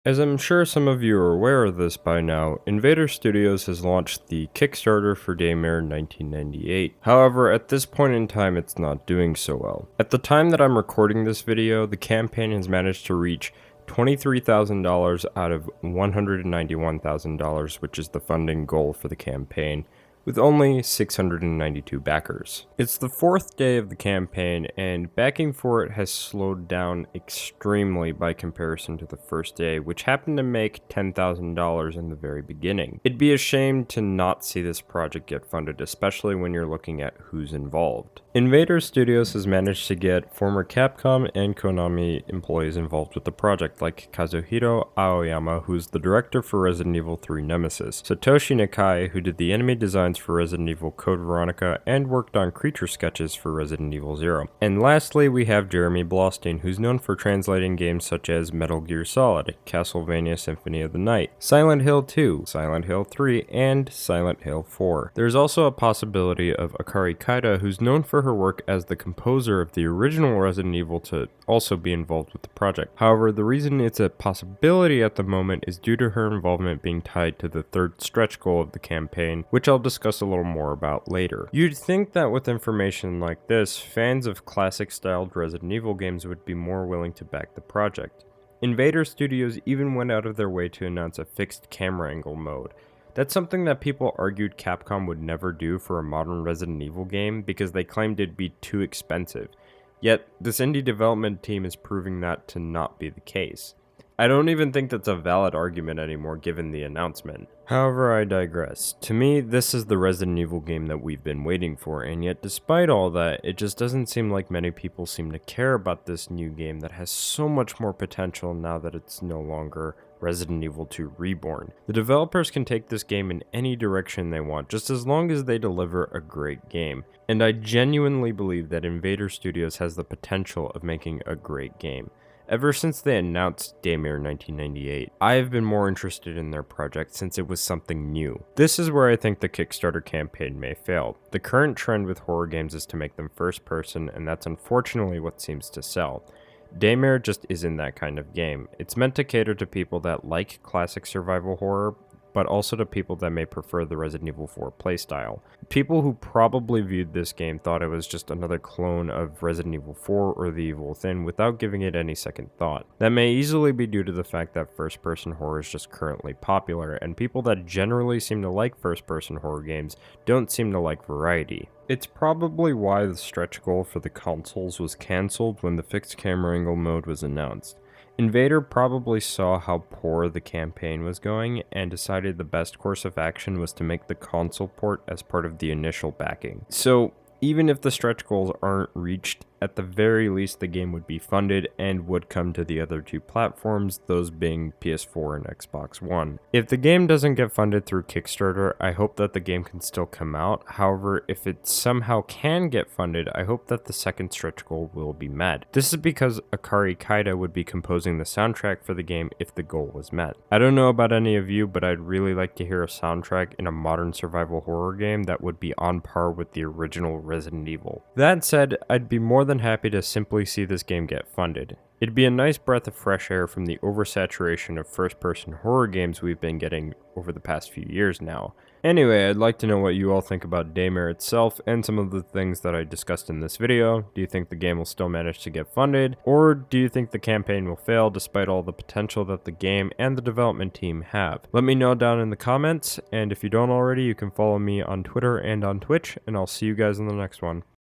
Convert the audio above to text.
As I'm sure some of you are aware of this by now, Invader Studios has launched the Kickstarter for Daymare 1998. However, at this point in time, it's not doing so well. At the time that I'm recording this video, the campaign has managed to reach $23,000 out of $191,000, which is the funding goal for the campaign, with only 692 backers. It's the fourth day of the campaign, and backing for it has slowed down extremely by comparison to the first day, which happened to make $10,000 in the very beginning. It'd be a shame to not see this project get funded, especially when you're looking at who's involved. Invader Studios has managed to get former Capcom and Konami employees involved with the project, like Kazuhiro Aoyama, who's the director for Resident Evil 3 Nemesis, Satoshi Nakai, who did the enemy designs for Resident Evil Code Veronica and worked on creature sketches for Resident Evil 0. And lastly, we have Jeremy Blostein, who's known for translating games such as Metal Gear Solid, Castlevania Symphony of the Night, Silent Hill 2, Silent Hill 3, and Silent Hill 4. There's also a possibility of Akari Kaida, who's known for her work as the composer of the original Resident Evil, to also be involved with the project. However, the reason it's a possibility at the moment is due to her involvement being tied to the third stretch goal of the campaign, which I'll discuss a little more about later. You'd think that with information like this, fans of classic-styled Resident Evil games would be more willing to back the project. Invader Studios even went out of their way to announce a fixed camera angle mode. That's something that people argued Capcom would never do for a modern Resident Evil game because they claimed it'd be too expensive. Yet, this indie development team is proving that to not be the case. I don't even think that's a valid argument anymore given the announcement. However, I digress. To me, this is the Resident Evil game that we've been waiting for, and yet despite all that, it just doesn't seem like many people seem to care about this new game that has so much more potential now that it's no longer Resident Evil 2 Reborn. The developers can take this game in any direction they want, just as long as they deliver a great game. And I genuinely believe that Invader Studios has the potential of making a great game. Ever since they announced Daymare 1998, I have been more interested in their project since it was something new. This is where I think the Kickstarter campaign may fail. The current trend with horror games is to make them first person, and that's unfortunately what seems to sell. Daymare just isn't that kind of game. It's meant to cater to people that like classic survival horror, but also to people that may prefer the Resident Evil 4 playstyle. People who probably viewed this game thought it was just another clone of Resident Evil 4 or The Evil Within without giving it any second thought. That may easily be due to the fact that first-person horror is just currently popular, and people that generally seem to like first-person horror games don't seem to like variety. It's probably why the stretch goal for the consoles was cancelled when the fixed camera angle mode was announced. Invader probably saw how poor the campaign was going and decided the best course of action was to make the console port as part of the initial backing. So, even if the stretch goals aren't reached, at the very least the game would be funded and would come to the other two platforms, those being PS4 and Xbox One. If the game doesn't get funded through Kickstarter, I hope that the game can still come out. However, if it somehow can get funded, I hope that the second stretch goal will be met. This is because Akari Kaida would be composing the soundtrack for the game if the goal was met. I don't know about any of you, but I'd really like to hear a soundtrack in a modern survival horror game that would be on par with the original Resident Evil. That said, I'd be more than happy to simply see this game get funded. It'd be a nice breath of fresh air from the oversaturation of first-person horror games we've been getting over the past few years now. Anyway, I'd like to know what you all think about Daymare itself and some of the things that I discussed in this video. Do you think the game will still manage to get funded? Or do you think the campaign will fail despite all the potential that the game and the development team have? Let me know down in the comments, and if you don't already, you can follow me on Twitter and on Twitch, and I'll see you guys in the next one.